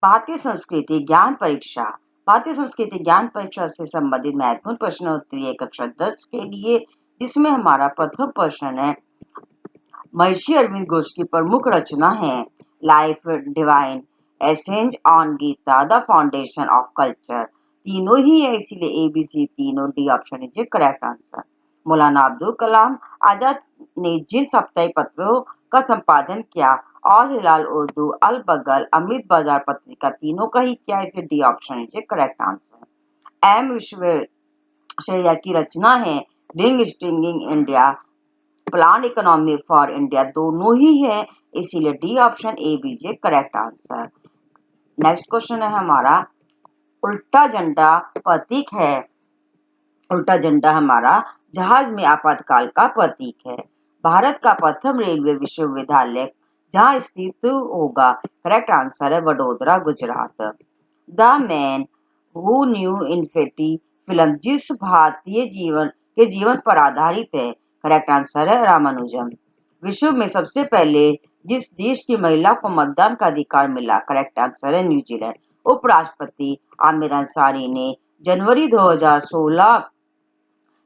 भारतीय संस्कृति ज्ञान परीक्षा। भारतीय संस्कृति ज्ञान परीक्षा से संबंधित महत्वपूर्ण प्रश्नोत्तरी है कक्षा 10 के लिए, जिसमें हमारा प्रथम प्रश्न है, महर्षि अरविंद घोष की प्रमुख रचना है लाइफ डिवाइन एसेंज on Gita the foundation of culture. तीनों ही है, इसीलिए एबीसी तीनों, D option is correct answer. Maulana Abdul Kalam Azad ने जिन साप्ताहिक पत्रों का संपादन किया, ऑल हिलाल उर्दू, अल बगल, अमृत बाजार पत्रिका, तीनों का ही क्या, इसलिए D option is correct answer. M Visvesvaraya की रचना है ring stringing India plan economy for India, दोनों ही है, इसीलिए D option A BJ correct answer. Next question है हमारा, उल्टा झंडा प्रतीक है। उल्टा झंडा हमारा जहाज में आपातकाल का प्रतीक है। भारत का प्रथम रेलवे विश्वविद्यालय जहां स्थित होगा, करेक्ट आंसर है Vadodara, Gujarat. The man who knew infinity film जिस भारतीय जीवन पर आधारित है, करेक्ट आंसर है रामानुजम। विश्व में सबसे पहले जिस देश की महिला को मतदान का अधिकार मिला, करेक्ट आंसर है न्यूजीलैंड। उपराष्ट्रपति आमिर अंसारी ने जनवरी 2016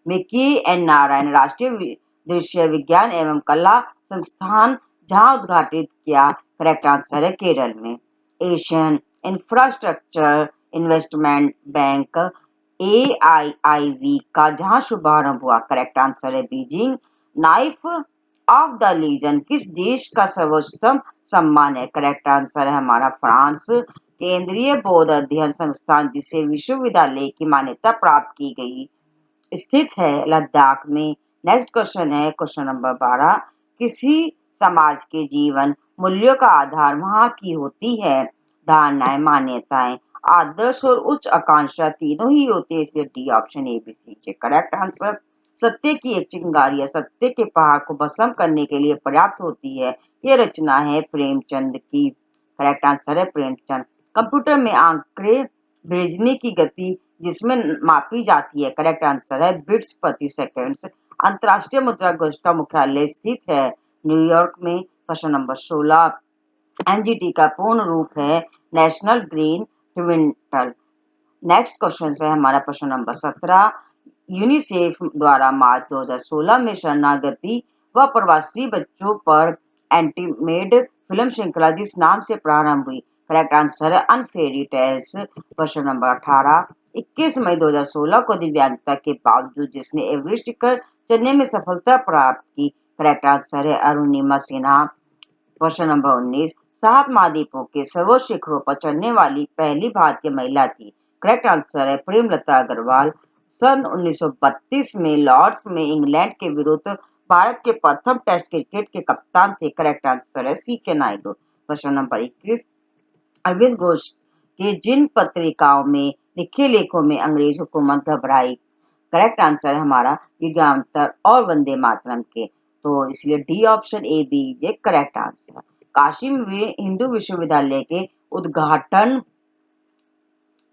में के एन नारायण राष्ट्रीय दृश्य विज्ञान एवं कला संस्थान जहां उद्घाटित किया, करेक्ट आंसर है केरल में। Asian infrastructure investment bank AIIB का जहां शुभारंभ हुआ, करेक्ट आंसर है Beijing. Knife of the legion किस देश का सर्वोच्चतम सम्मान है, करेक्ट आंसर है हमारा फ्रांस। केंद्रीय बौद्ध अध्ययन संस्थान जिसे विश्वविद्यालय की मान्यता प्राप्त की गई स्थित है लद्दाख में। नेक्स्ट क्वेश्चन है क्वेश्चन नंबर 12, किसी समाज के जीवन मूल्यों का आधार वहां की होती है धारणाएं, मान्यताएं, आदर्श और उच्च आकांक्षा, तीनों ही होते हैं, इसलिए D option A B C correct answer. सत्य की एक चिंगारी या सत्य के पहाड़ को भस्म करने के लिए पर्याप्त होती है, ये रचना है प्रेमचंद की, करेक्ट आंसर है प्रेमचंद। कंप्यूटर में आंकड़े भेजने की गति जिसमें मापी जाती है, करेक्ट आंसर है बिट्स प्रति सेकंड। अंतरराष्ट्रीय मुद्रा कोष का मुख्यालय स्थित है न्यूयॉर्क में। क्वेश्चन नंबर 16, एनजीटी का पूर्ण रूप है national green tribunal. Next question है हमारा क्वेश्चन नंबर 17, यूनिसेफ द्वारा मार्च 2016 में शरणागति व प्रवासी बच्चों पर एंटीमेड फिल्म श्रृंखला जिस नाम से प्रारंभ हुई, करेक्ट आंसर है अनफेरी टेल्स। क्वेश्चन नंबर 18, 21 मई 2016 को दिव्यांगता के बावजूद जिसने एवरेस्ट शिखर चढ़ने में सफलता प्राप्त की, करेक्ट आंसर है अरुणिमा सिन्हा। क्वेश्चन नंबर 19, 7 महाद्वीपों के सर्वोच्च शिखरों पर चढ़ने वाली पहली भारतीय महिला थी, करेक्ट आंसर है प्रेमलता अग्रवाल। सन 1932 में लॉर्ड्स में इंग्लैंड के विरुद्ध भारत के प्रथम टेस्ट क्रिकेट के कप्तान थे, करेक्ट आंसर है CK Naidu. Question number 21, Aurobindo Ghosh के जिन पत्रिकाओं में लिखे लेखों में अंग्रेज हुकूमत घबराई, करेक्ट आंसर है हमारा युगांतर और वंदे मातरम के, तो इसलिए D option A B J correct answer. Kashi में हिंदू विश्वविद्यालय के उद्घाटन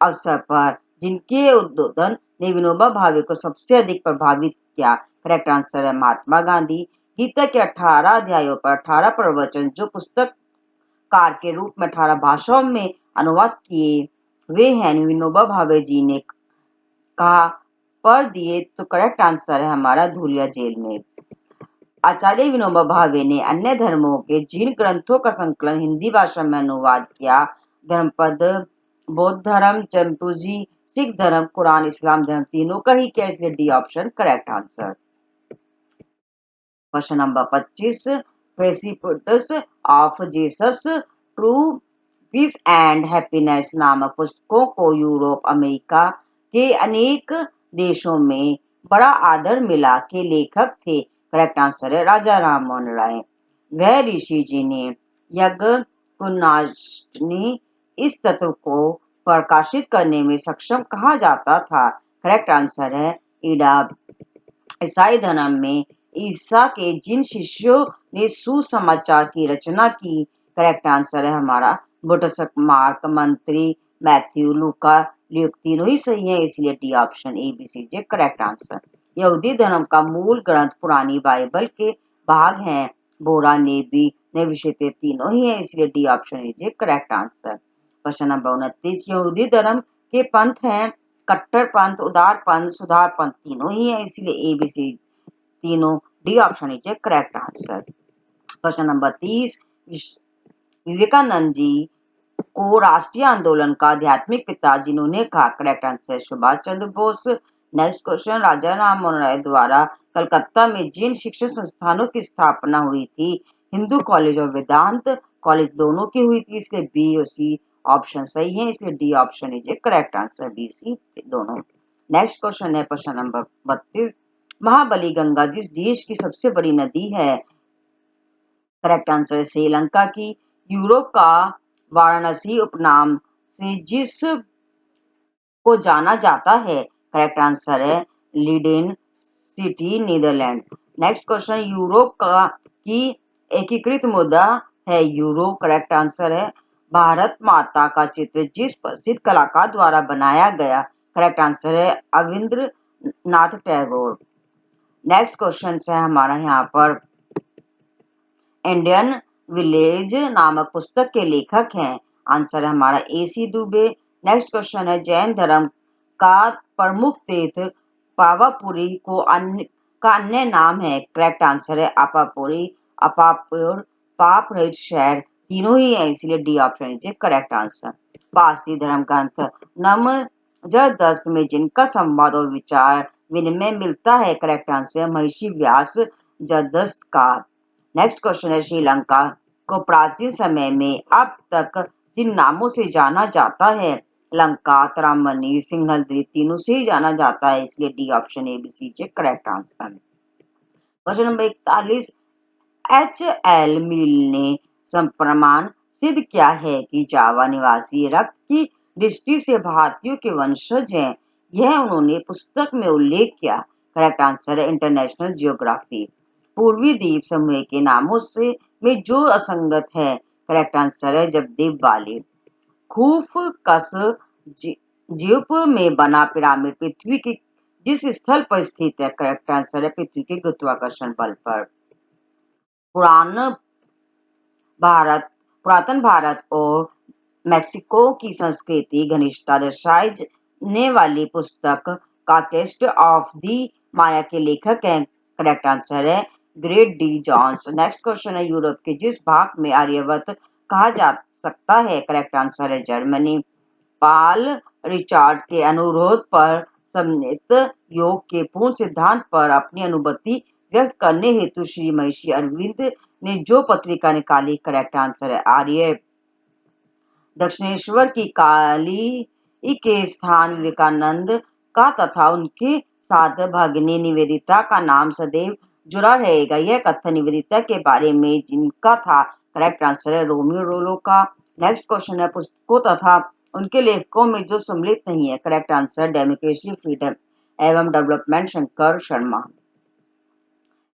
अवसर पर जिनके उद्बोधन ने विनोबा भावे को सबसे अधिक प्रभावित किया, करेक्ट आंसर है महात्मा गांधी। गीता के 18 अध्यायों पर 18 प्रवचन जो पुस्तककार के रूप में 18 भाषाओं में अनुवाद किए वे हैं विनोबा भावे जी ने कहा पर दिए, तो करेक्ट आंसर है हमारा धूलिया जेल में। आचार्य विनोबा भावे ने अन्य धर्मों के जिन ग्रंथों का संकलन हिंदी भाषा में अनुवाद किया, धर्मपद, बौद्ध धर्म, जमतुजी, सिख धर्म, कुरान, इस्लाम धर्म, तीनों का ही क्या, इसलिए D option correct answer. Question number 25, precepts of Jesus true peace and happiness नामक पुस्तकों को यूरोप, अमेरिका के अनेक देशों में बड़ा आदर मिला के लेखक थे, करेक्ट आंसर है राजा राम मोहन राय। वह ऋषि जी ने यज्ञ इस तत्व को प्रकाशित करने में सक्षम कहा जाता था, करेक्ट आंसर है ईडा। ईसाई धर्म में ईसा के जिन शिष्यों ने सुसमाचार की रचना की, करेक्ट आंसर है हमारा बुटसक, मार्क, मंत्री, मैथ्यू, लूका, ल्यूक, तीनों ही सही है, इसलिए D option A B C J correct answer. यहूदी धर्म का मूल ग्रंथ पुरानी बाइबल के भाग हैं बोरा, नेबी, नविशते, तीनों ही है, इसलिए डी ऑप्शन ए जे करेक्ट आंसर। प्रश्न नंबर 29, यहूदी धर्म के पंथ हैं कट्टरपंथ, उदारपंथ, सुधारपंथ, तीनों ही है, इसलिए ABC तीनों। D option is correct answer. प्रश्न नंबर 30, विवेकानंद जी को राष्ट्रीय आंदोलन का आध्यात्मिक पिता जिन्होंने कहा, correct answer Subhash Chandra Bose. Next question, राजा राम मोहन राय द्वारा कलकत्ता में जिन शिक्षण संस्थानों की स्थापना हुई थी, हिंदू कॉलेज और वेदांत कॉलेज दोनों की हुई थी, इसलिए बी और सी ऑप्शन सही है, इसलिए D option is correct answer, B C दोनों। नेक्स्ट क्वेश्चन है प्रश्न नंबर 32, महाबली गंगा जिस देश की सबसे बड़ी नदी है, करेक्ट आंसर है श्रीलंका की। यूरोप का वाराणसी उपनाम से जिस को जाना जाता है, करेक्ट आंसर है Leiden city, Netherland. Next question, Europe का की एकीकृत मुद्रा है यूरो, करेक्ट आंसर है भारत माता का चित्र जिस प्रसिद्ध कलाकार द्वारा बनाया गया, करेक्ट आंसर है अविंद्र नाथ टैगोर। नेक्स्ट क्वेश्चन है हमारा यहाँ पर, इंडियन विलेज नामक पुस्तक के लेखक हैं, आंसर है हमारा AC दुबे। नेक्स्ट क्वेश्चन है, जैन धर्म का प्रमुख तीर्थ पावापुरी का अन्य नाम है, करेक्ट आंसर है अपापुरी, अपापुर, पाप रहित शहर, तीनों ही है, इसलिए D option is correct answer. Parsi धर्म ग्रंथ नम जरदस्त में जिनका संवाद और विचार विनिमय मिलता है, करेक्ट आंसर महिषी व्यास जरदस्त का। नेक्स्ट क्वेश्चन है, श्रीलंका को प्राचीन समय में अब तक जिन नामों से जाना जाता है, लंका, तरामनी, सिंघल द्वीप, तीनों से ही जाना जाता है, इसलिए D option ABC correct answer. Question number 41, HL मिल ने प्रमाण सिद्ध किया है कि जावा निवासी रक्त की दृष्टि से भारतीयों के वंशज हैं, यह उन्होंने पुस्तक में उल्लेख किया, करेक्ट आंसर है इंटरनेशनल जियोग्राफी। पूर्वी द्वीप समूह के नामों से में जो असंगत है, करेक्ट आंसर है जबदेव वाली। खूफ कस द्वीप में बना पिरामिड पृथ्वी के जिस स्थल पर स्थित है, करेक्ट आंसर है पृथ्वी के गुरुत्वाकर्षण बल पर। पुरातन भारत और मैक्सिको की संस्कृति घनिष्ठता दर्शाने वाली पुस्तक कांक्वेस्ट ऑफ द माया के लेखक हैं, करेक्ट आंसर है ग्रेट डी जॉन्स। नेक्स्ट क्वेश्चन है, यूरोप के जिस भाग में आर्यवत कहा जा सकता है, करेक्ट आंसर है जर्मनी। पाल रिचार्ड के अनुरोध पर सम्मिलित योग के पूर्ण सिद्धांत पर अपनी अनुभूति व्यक्त करने हेतु श्री महिषी अरविंद ने जो पत्रिका निकाली, करेक्ट आंसर है आर्य। दक्षिणेश्वर की काली के स्थान विवेकानंद का तथा उनके साथ भगिनी निवेदिता का नाम सदैव जुड़ा रहेगा, यह कथन निवेदिता के बारे में जिनका था, करेक्ट आंसर है रोमियो रोलो का। नेक्स्ट क्वेश्चन है, पुस्तकों तथा उनके लेखकों में जो सम्मिलित नहीं है, करेक्ट आंसर डेमोक्रेसी, फ्रीडम एवं development, Shankar Sharma.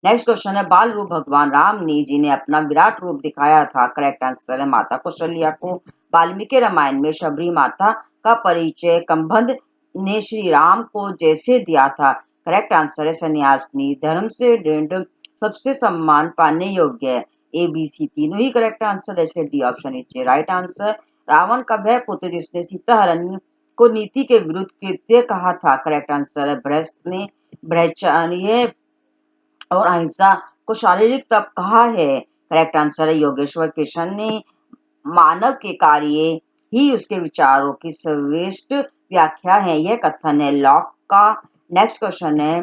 Next question है, बाल रूप भगवान राम ने जिन्हें अपना विराट रूप दिखाया था, करेक्ट आंसर है माता कौशल्या को। वाल्मीकि रामायण में शबरी माता का परिचय कंबंध ने श्री राम को जैसे दिया था, करेक्ट आंसर है सन्यासिनी, धर्म से दृढ़, सबसे सम्मान पाने योग्य है, ABC तीनों ही करेक्ट आंसर है, D option is right answer. Ravan का वह पुत्र जिसने सीता हरण को नीति के विरुद्ध कृत्य कहा था, करेक्ट आंसर है बृहस्पति ने ब्रह्मचर्य और अहिंसा को शारीरिक तप कहा है, करेक्ट आंसर है योगेश्वर कृष्ण ने। मानव के कार्य ही उसके विचारों की सर्वश्रेष्ठ व्याख्या है, यह कथन है लॉक का। नेक्स्ट क्वेश्चन है,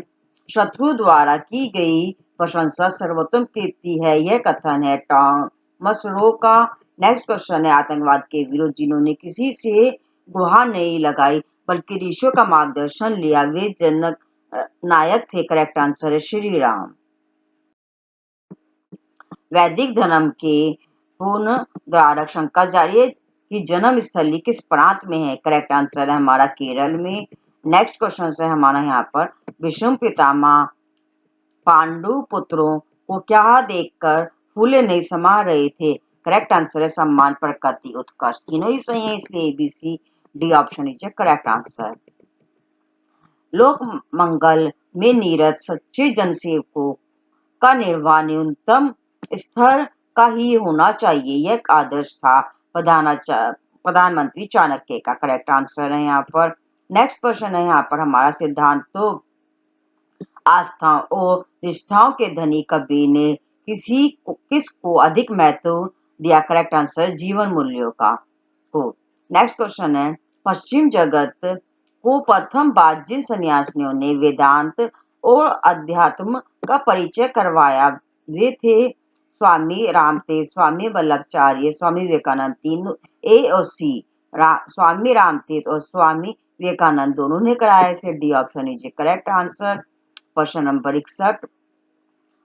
शत्रु द्वारा की गई प्रशंसा सर्वोत्तम कीर्ति है, यह कथन है टॉमस रो का। नेक्स्ट क्वेश्चन है, आतंकवाद के विरुद्ध जिन्होंने किसी से गुहार नहीं लगाई बल्कि ऋषियों का मार्गदर्शन लिया, वे जनक नायक थे, करेक्ट आंसर है श्री राम। वैदिक धर्म के पुनर्द्वारक शंकराचार्य की जन्म स्थली किस प्रांत में है, करेक्ट आंसर है हमारा केरल में। नेक्स्ट क्वेश्चन है हमारा यहाँ पर, भीष्म पितामह पांडु पुत्रों को क्या देखकर फूले नहीं समा रहे थे, करेक्ट आंसर है सम्मान, प्रकृति, उत्कर्ष, तीनों ही सही है, इसलिए ABC D option is correct answer. लोक मंगल में निरत सच्चे जनसेवकों का निर्वाह न्यूनतम स्तर का ही होना चाहिए, यह आदर्श था प्रधानमंत्री चाणक्य का करेक्ट आंसर है यहाँ पर। नेक्स्ट क्वेश्चन है यहाँ पर हमारा, सिद्धांतों, आस्थाओं और निष्ठाओं के धनी कबीर ने किसको अधिक महत्व दिया? करेक्ट आंसर जीवन मूल्यों को। नेक्स्ट क्वेश्चन है, पश्चिम जगत को प्रथम बार जिन सन्यासियों ने वेदांत और अध्यात्म का परिचय करवाया वे थे? स्वामी रामतीर्थ, स्वामी वल्लभाचार्य, स्वामी विवेकानंद। तीनों ए और सी, स्वामी रामतीर्थ और स्वामी विवेकानंद दोनों ने कराया। इसे डी ऑप्शन लीजिए करेक्ट आंसर। क्वेश्चन नंबर 61,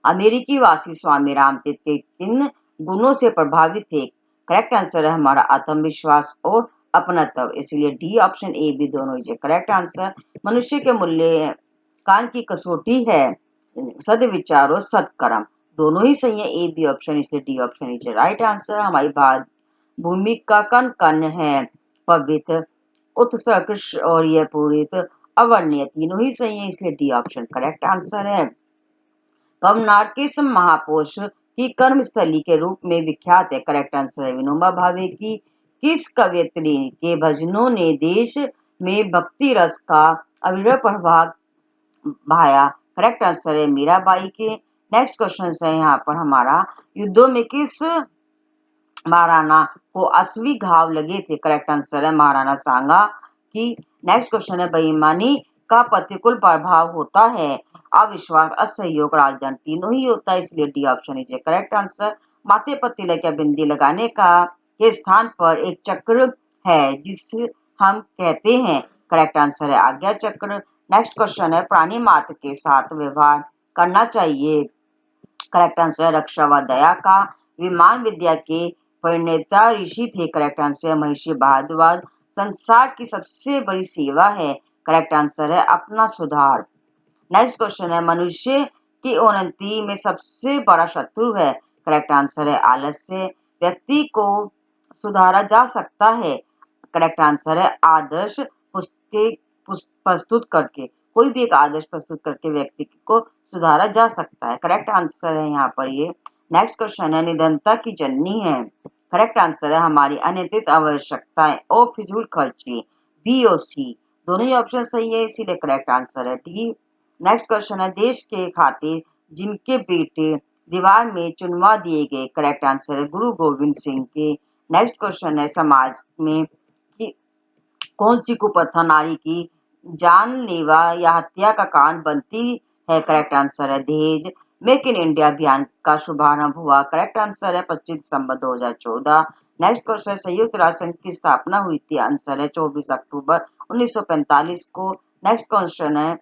अमेरिकी वासी स्वामी रामतीर्थ के किन गुणों से प्रभावित थे? करेक्ट आंसर है हमारा आत्मविश्वास और अपनत्व, इसलिए डी ऑप्शन ए बी दोनों लीजिए करेक्ट आंसर। मनुष्य के मूल्य कान की कसौटी है सद्विचार और सत्कर्म, दोनों ही सही है, ए बी ऑप्शन, इसलिए डी ऑप्शन लीजिए राइट आंसर। हमारी भारत भूमि का कण कण है पवित्र, उत्कृष्ट और यह पूरित अवर्णीय, तीनों ही सही है, इसलिए डी ऑप्शन करेक्ट आंसर है। पवनार किस महापुरुष की कर्मस्थली के रूप में विख्यात है? करेक्ट आंसर है विनोबा भावे की। किस कवयित्री के भजनों ने देश में भक्ति रस का अविरल प्रभाव भाया? करेक्ट आंसर है मीराबाई के। नेक्स्ट क्वेश्चन है यहाँ पर हमारा, युद्धों में किस महाराणा को 80 घाव लगे थे? करेक्ट आंसर है महाराणा सांगा की। नेक्स्ट क्वेश्चन है, बेईमानी का प्रतिकूल प्रभाव होता है? अविश्वास, असहयोग, राजधन, तीनों ही होता है, इसलिए डी ऑप्शन लीजिए करेक्ट आंसर। माथे पर तिलक या बिंदी लगाने का के स्थान पर एक चक्र है जिसे हम कहते हैं? करेक्ट आंसर है आज्ञा चक्र। नेक्स्ट क्वेश्चन है, प्राणी मात्र के साथ व्यवहार करना चाहिए? करेक्ट आंसर है रक्षा व दया का। विमान विद्या के प्रणेता ऋषि थे? करेक्ट आंसर है महर्षि भारद्वाज। संसार की सबसे बड़ी सेवा है? करेक्ट आंसर है अपना सुधार। नेक्स्ट क्वेश्चन है, मनुष्य की उन्नति में सबसे बड़ा शत्रु है? करेक्ट आंसर है आलस्य। व्यक्ति को सुधारा जा सकता है? करेक्ट आंसर है आदर्श प्रस्तुत करके, कोई भी एक आदर्श प्रस्तुत करके व्यक्ति को सुधारा जा सकता है। करेक्ट आंसर है यहाँ पर ये। नेक्स्ट क्वेश्चन है, निधनता की जननी है? करेक्ट आंसर है हमारी अनियंत्रित आवश्यकताएं और फिजूल खर्ची, बी और सी, दोनों ही ऑप्शन सही है, इसीलिए करेक्ट आंसर है डी। नेक्स्ट क्वेश्चन है, देश के खातिर जिनके बेटे दीवार में चुनवा दिए गए? करेक्ट आंसर है गुरु गोविंद सिंह के। नेक्स्ट क्वेश्चन है, समाज में कौन सी कुप्रथा नारी की जानलेवा या हत्या का कारण बनती है? करेक्ट आंसर है दहेज। मेक इन इंडिया अभियान का शुभारंभ हुआ? करेक्ट आंसर है 25 दिसंबर 2014। नेक्स्ट क्वेश्चन, संयुक्त राष्ट्र संघ की स्थापना हुई थी? आंसर है 24 अक्टूबर 1945 को। नेक्स्ट क्वेश्चन है,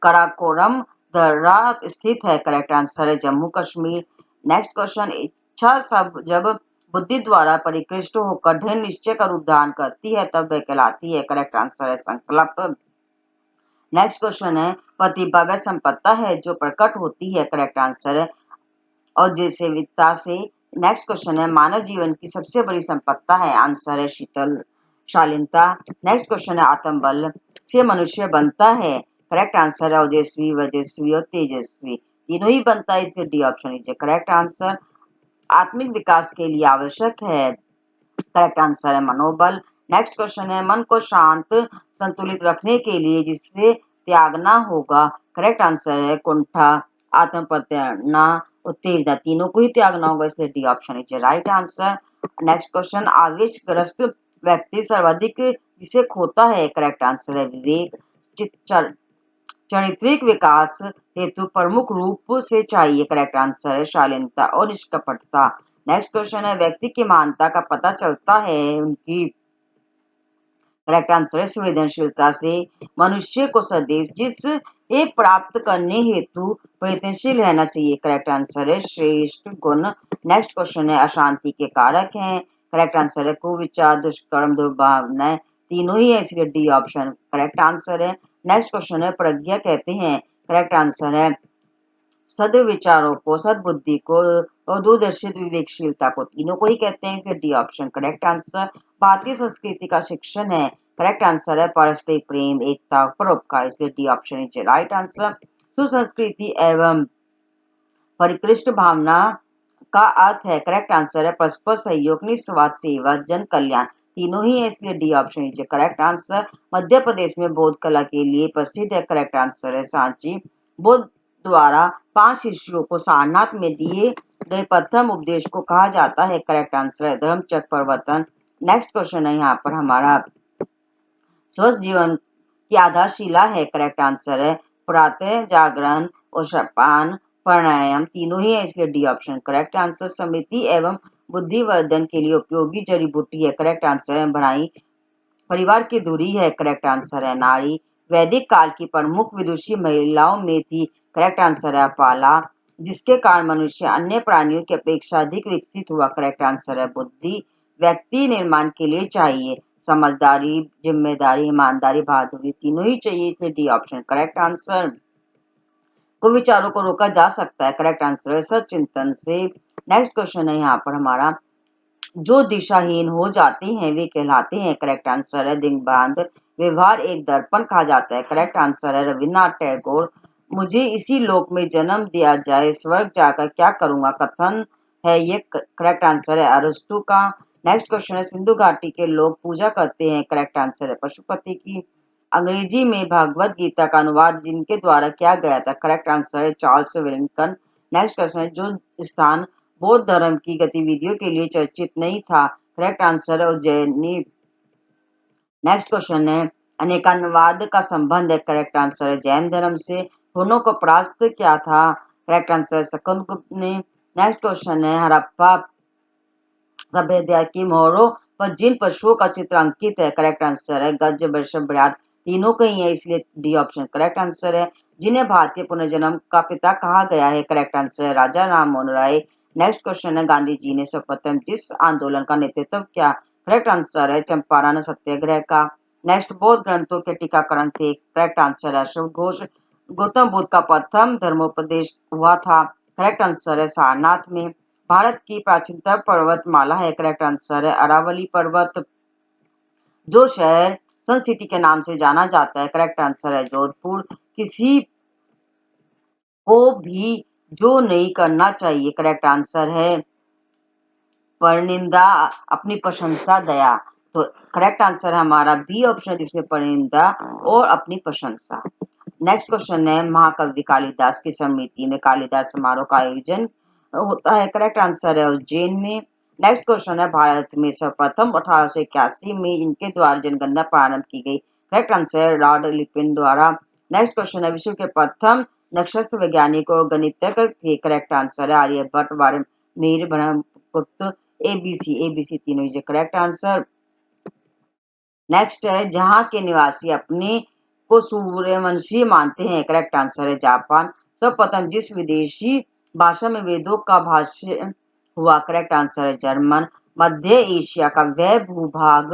कराकोरम दर्रा स्थित है? करेक्ट आंसर है जम्मू कश्मीर। नेक्स्ट क्वेश्चन, इच्छा सब जब बुद्धि द्वारा परिकृष्ट होकर दृढ़ निश्चय का रूप धारण करती है तब वह कहलाती है? करेक्ट आंसर है संकल्प। नेक्स्ट क्वेश्चन है, प्रतिभा वह संपत्ति है जो प्रकट होती है? करेक्ट आंसर है और जैसे वित्ता से। नेक्स्ट क्वेश्चन है, मानव जीवन की सबसे बड़ी संपत्ति है? आंसर है शीतल शालीनता। नेक्स्ट क्वेश्चन है, आत्मबल से मनुष्य बनता है? करेक्ट आंसर है ओजस्वी, वजस्वी और तेजस्वी, तीनों ही बनता है, इसलिए डी ऑप्शन लीजिए करेक्ट आंसर। आत्मिक विकास के लिए आवश्यक है? करेक्ट आंसर है मनोबल। नेक्स्ट क्वेश्चन है, मन को शांत संतुलित रखने के लिए जिससे त्यागना होगा? करेक्ट आंसर है कुंठा, आत्म प्रत्ययना, उत्तेजना, तीनों को ही त्यागना होगा, इसलिए डी ऑप्शन लीजिए राइट आंसर। नेक्स्ट क्वेश्चन, आवेशग्रस्त व्यक्ति सर्वाधिक जिसे खोता है? करेक्ट आंसर है विवेक। चारित्रिक विकास हेतु प्रमुख रूप से चाहिए? करेक्ट आंसर है शालीनता और निष्कपटता। नेक्स्ट क्वेश्चन है, व्यक्ति की महानता का पता चलता है उनकी? करेक्ट आंसर है संवेदनशीलता से। मनुष्य को सदैव जिस एक प्राप्त करने हेतु प्रयत्नशील रहना चाहिए? करेक्ट आंसर है श्रेष्ठ गुण। नेक्स्ट क्वेश्चन है, अशांति के कारक हैं? करेक्ट आंसर है कुविचार, दुष्कर्म, दुर्भावनाएं, तीनों ही है, इसलिए डी ऑप्शन करेक्ट आंसर है। नेक्स्ट क्वेश्चन है, प्रज्ञा कहते हैं? करेक्ट आंसर है सद्विचारों को, सद्बुद्धि को और दूरदर्शित विवेकशीलता को, तीनों को ही कहते हैं, इसलिए डी ऑप्शन करेक्ट आंसर। भारतीय संस्कृति का शिक्षण है? करेक्ट आंसर है पारस्परिक प्रेम, एकता, परोपकार, इसलिए D option is right answer. सुसंस्कृति एवं परिकृष्ट भावना का अर्थ है? करेक्ट आंसर है परस्पर सहयोग, निस्वार्थ सेवा, जन कल्याण, तीनों ही है, इसलिए D option is correct answer. Madhya Pradesh में बौद्ध कला के लिए प्रसिद्ध है, करेक्ट आंसर है सांची। बुद्ध द्वारा 5 शिष्यों को सारनाथ में दिए गए प्रथम उपदेश को कहा जाता है, करेक्ट आंसर है धर्मचक्र प्रवर्तन। नेक्स्ट क्वेश्चन है यहाँ पर हमारा, स्वस्थ जीवन की आधारशिला है, करेक्ट आंसर है प्रातः जागरण और पान प्राणायाम, तीनों ही है, इसलिए डी ऑप्शन करेक्ट आंसर। स्मृति एवं बुद्धिवर्धन के लिए उपयोगी जड़ी बूटी है, करेक्ट आंसर है बढ़ाई। परिवार की दूरी है, करेक्ट आंसर है नारी। वैदिक काल की प्रमुख विदुषी महिलाओं में थी, करेक्ट आंसर है अपाला। जिसके कारण मनुष्य अन्य प्राणियों की अपेक्षा अधिक विकसित हुआ, करेक्ट आंसर है बुद्धि। व्यक्ति निर्माण के लिए चाहिए समझदारी, जिम्मेदारी, ईमानदारी, बहादुरी, तीनों ही चाहिए, इसलिए डी ऑप्शन करेक्ट आंसर। को विचारों को रोका जा सकता है, करेक्ट आंसर है सचिंतन से। नेक्स्ट क्वेश्चन है यहाँ पर हमारा, जो दिशाहीन हो जाते हैं वे कहलाते हैं, करेक्ट आंसर है दिग्भ्रांत। व्यवहार एक दर्पण कहा जाता है, करेक्ट आंसर है रविन्द्रनाथ टैगोर। मुझे इसी लोक में जन्म दिया जाए, स्वर्ग जाकर क्या करूंगा, कथन है ये, करेक्ट आंसर है अरस्तु का। नेक्स्ट क्वेश्चन है, सिंधु घाटी के लोग पूजा करते हैं, करेक्ट आंसर है पशुपति की। अंग्रेजी में भगवत गीता का अनुवाद जिनके द्वारा किया गया था, करेक्ट आंसर है चार्ल्स विलिंगटन। नेक्स्ट क्वेश्चन है, जो स्थान बौद्ध धर्म की गतिविधियों के लिए चर्चित नहीं था, करेक्ट आंसर है उज्जैनी। नेक्स्ट क्वेश्चन है, अनेकानवाद का संबंध है, करेक्ट आंसर है जैन धर्म से। हुनों को परास्त किया था, करेक्ट आंसर है स्कंदगुप्त ने। नेक्स्ट क्वेश्चन है, हड़प्पा सभ्यता की मोहरों पर जिन पशुओं का चित्र अंकित है, करेक्ट आंसर है गज, वृषभ, ब्याज, तीनों का ही है, इसलिए डी ऑप्शन करेक्ट आंसर है। जिन्हें भारतीय पुनर्जन्म का पिता कहा गया है, करेक्ट आंसर है राजा राम मोहन राय। नेक्स्ट क्वेश्चन है, गांधी जी ने सर्वप्रथम जिस आंदोलन का नेतृत्व किया, करेक्ट आंसर है चंपारण सत्याग्रह का। नेक्स्ट, बौद्ध ग्रंथों के टीकाकरण थे, करेक्ट आंसर है अशोक घोष। गौतम बुद्ध का प्रथम धर्मोपदेश हुआ था, करेक्ट आंसर है सारनाथ में। भारत की प्राचीनतम पर्वतमाला है, करेक्ट आंसर है अरावली पर्वत। जो शहर सन सिटी के नाम से जाना जाता है, करेक्ट आंसर है जोधपुर। किसी को भी जो नहीं करना चाहिए, करेक्ट आंसर है परनिंदा, अपनी प्रशंसा दया। तो करेक्ट आंसर है हमारा बी ऑप्शन, जिसमें परनिंदा और अपनी प्रशंसा। नेक्स्ट क्वेश्चन है, महाकवि कालिदास की स्मृति में कालिदास समारोह का आयोजन होता है, करेक्ट आंसर है उज्जैन में। नेक्स्ट क्वेश्चन है, भारत में सर्वप्रथम 1881 में इनके द्वारा जनगणना प्रारंभ की गई, करेक्ट आंसर है लॉर्ड लिपिन द्वारा। नेक्स्ट क्वेश्चन है, विश्व के प्रथम नक्षत्र वैज्ञानिक और गणितज्ञ थे, करेक्ट आंसर है आर्यभट्ट, वाल्मीकि, ब्रह्मगुप्त, एबीसी तीनों ही करेक्ट आंसर। नेक्स्ट है, जहां के निवासी अपने को सूर्यवंशी मानते हैं, करेक्ट आंसर है जापान। सर्वप्रथम जिस विदेशी भाषा में वेदों का भाष्य हुआ, करेक्ट आंसर है जर्मन। मध्य एशिया का वह भूभाग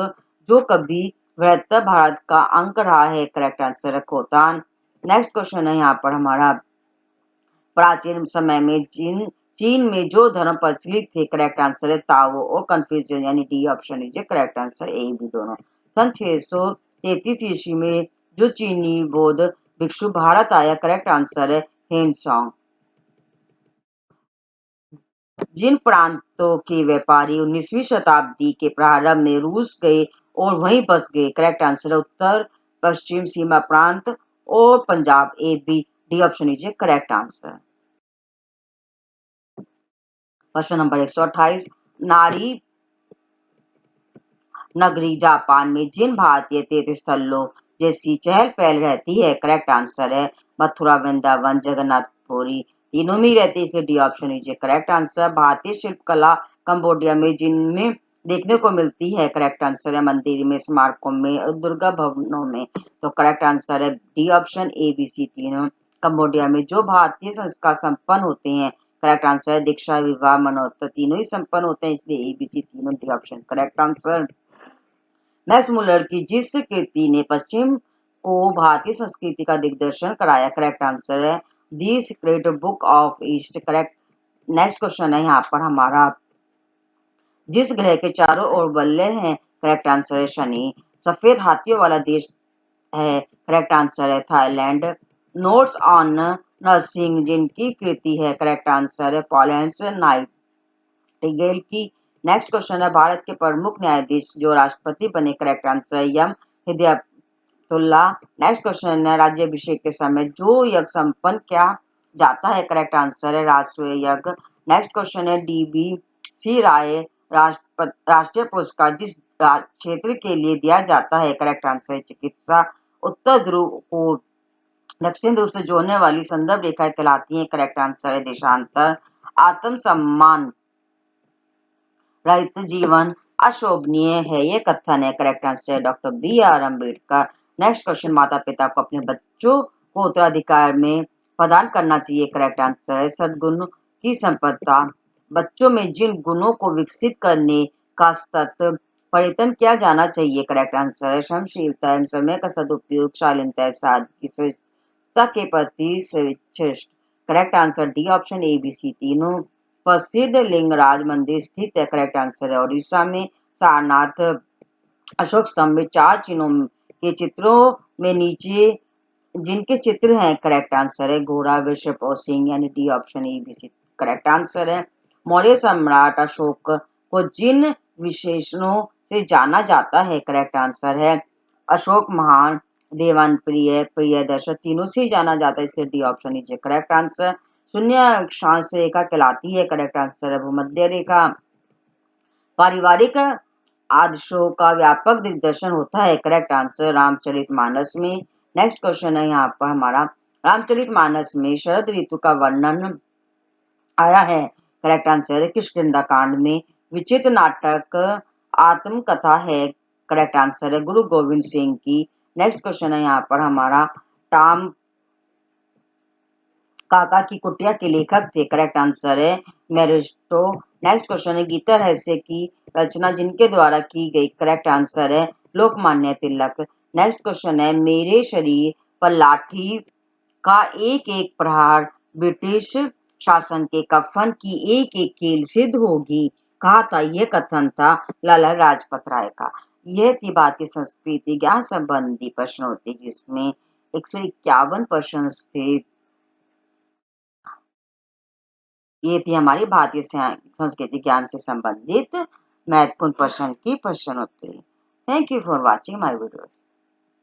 जो कभी वृहत्तर भारत का अंग रहा है, करेक्ट आंसर है खोतान। नेक्स्ट क्वेश्चन है यहाँ पर हमारा, प्राचीन समय में चीन में जो धर्म प्रचलित थे, करेक्ट आंसर है ताओ और कन्फ्यूशियन, यानी D option is correct answer, A भी दोनों। सन 633 ईस्वी में जो चीनी बौद्ध भिक्षु भारत आया, करेक्ट आंसर है हेनसोंग। जिन प्रांतों के व्यापारी 19वीं शताब्दी के प्रारंभ में रूस गए और वहीं बस गए, करेक्ट आंसर है उत्तर पश्चिम सीमा प्रांत और Punjab, A B, D option is correct answer. Question number 128, नारी नगरी जापान में जिन भारतीय तीर्थ स्थलों जैसी चहल पहल रहती है, करेक्ट आंसर है मथुरा, वृंदावन, जगन्नाथपुरी, तीनों में रहती है, इसलिए D option is correct answer. भारतीय शिल्पकला कंबोडिया में जिनमें देखने को मिलती है, करेक्ट आंसर है मंदिर में, स्मारकों में और दुर्गा भवनों में। तो करेक्ट आंसर है D option, A B C तीनों। कंबोडिया में जो भारतीय संस्कार संपन्न होते हैं, करेक्ट आंसर है दीक्षा, विवाह, मनोत्तर, तीनों ही संपन्न होते हैं, इसलिए ए बी सी तीनों D option correct answer. Max Muller की जिस कृति ने पश्चिम को भारतीय संस्कृति का दिग्दर्शन कराया, करेक्ट आंसर है the secret book of east, correct. Next question है यहाँ पर हमारा, जिस ग्रह के चारों ओर बल्ले हैं, करेक्ट आंसर है शनि। सफेद हाथियों वाला देश है, करेक्ट आंसर है थाईलैंड। नोट्स ऑन नर्सिंग जिनकी कृति है, करेक्ट आंसर है पॉलेंस नाइटिंगेल की। नेक्स्ट क्वेश्चन है भारत के प्रमुख न्यायाधीश जो राष्ट्रपति बने। Correct answer M Hidayatullah. Next question है राज्याभिषेक के समय जो यज्ञ संपन्न किया जाता है। करेक्ट आंसर है राजसूय यज्ञ। नेक्स्ट क्वेश्चन है DB राय राष्ट्रीय पुरस्कार जिस क्षेत्र के लिए दिया जाता है। करेक्ट आंसर है चिकित्सा। उत्तर ध्रुव को दक्षिण ध्रुव से जोड़ने वाली संदर्भ रेखाएं कहलाती हैं। करेक्ट आंसर है देशांतर। आत्मसम्मान रहित जीवन अशोभनीय है, ये कथन है। करेक्ट आंसर है doctor BR Ambedkar. Next question माता पिता को अपने बच्चों को उत्तराधिकार में प्रदान करना चाहिए। करेक्ट आंसर है सद्गुण की संपदा। बच्चों में जिन गुणों को विकसित करने का सतत प्रयत्न किया जाना चाहिए। करेक्ट आंसर है क्षमाशीलता एवं समय का सदुपयोग, शालीनता एवं सादगी, स्वच्छता के प्रति श्रेष्ठ। Correct answer D option ABC तीनों प्रसिद्ध लिंगराज मंदिर स्थित है। करेक्ट आंसर है उड़ीसा में। सारनाथ अशोक स्तंभ में 4 चिन्हों के चित्रों में नीचे जिनके चित्र हैं। करेक्ट आंसर है घोड़ा, वृषभ और सिंह, यानी D option ABC correct answer है। मौर्य सम्राट अशोक को जिन विशेषणों से जाना जाता है। करेक्ट आंसर है अशोक महान, देवान प्रिय, प्रियदर्शन, तीनों से जाना जाता है, इसलिए डी ऑप्शन नीचे करेक्ट आंसर। शून्य अक्षांश रेखा कहलाती है। करेक्ट आंसर है भूमध्य रेखा। पारिवारिक आदर्शों का व्यापक दिग्दर्शन होता है। करेक्ट आंसर रामचरितमानस में। नेक्स्ट क्वेश्चन है यहाँ पर हमारा रामचरितमानस में शरद ऋतु का वर्णन आया है। करेक्ट आंसर है किष्किंधा कांड में। विचित्र नाटक आत्मकथा है। करेक्ट आंसर है गुरु गोविंद सिंह की। नेक्स्ट क्वेश्चन है यहाँ पर हमारा टॉम काका की कुटिया के लेखक थे। करेक्ट आंसर है मेरिस्टो। नेक्स्ट क्वेश्चन है गीता रहस्य की रचना जिनके द्वारा की गई। करेक्ट आंसर है लोकमान्य तिलक। नेक्स्ट क्वेश्चन है मेरे शरीर पर लाठी का एक एक प्रहार ब्रिटिश शासन के कफन की एक एक कील सिद्ध होगी कहा था। यह कथन था लाला लाजपत राय का। यह थी भारतीय संस्कृति ज्ञान संबंधी प्रश्न होते जिसमें 151 प्रश्न थे। ये थी हमारी भारतीय संस्कृति ज्ञान से संबंधित महत्वपूर्ण प्रश्न की प्रश्नोत्तरी। Thank you for watching my video.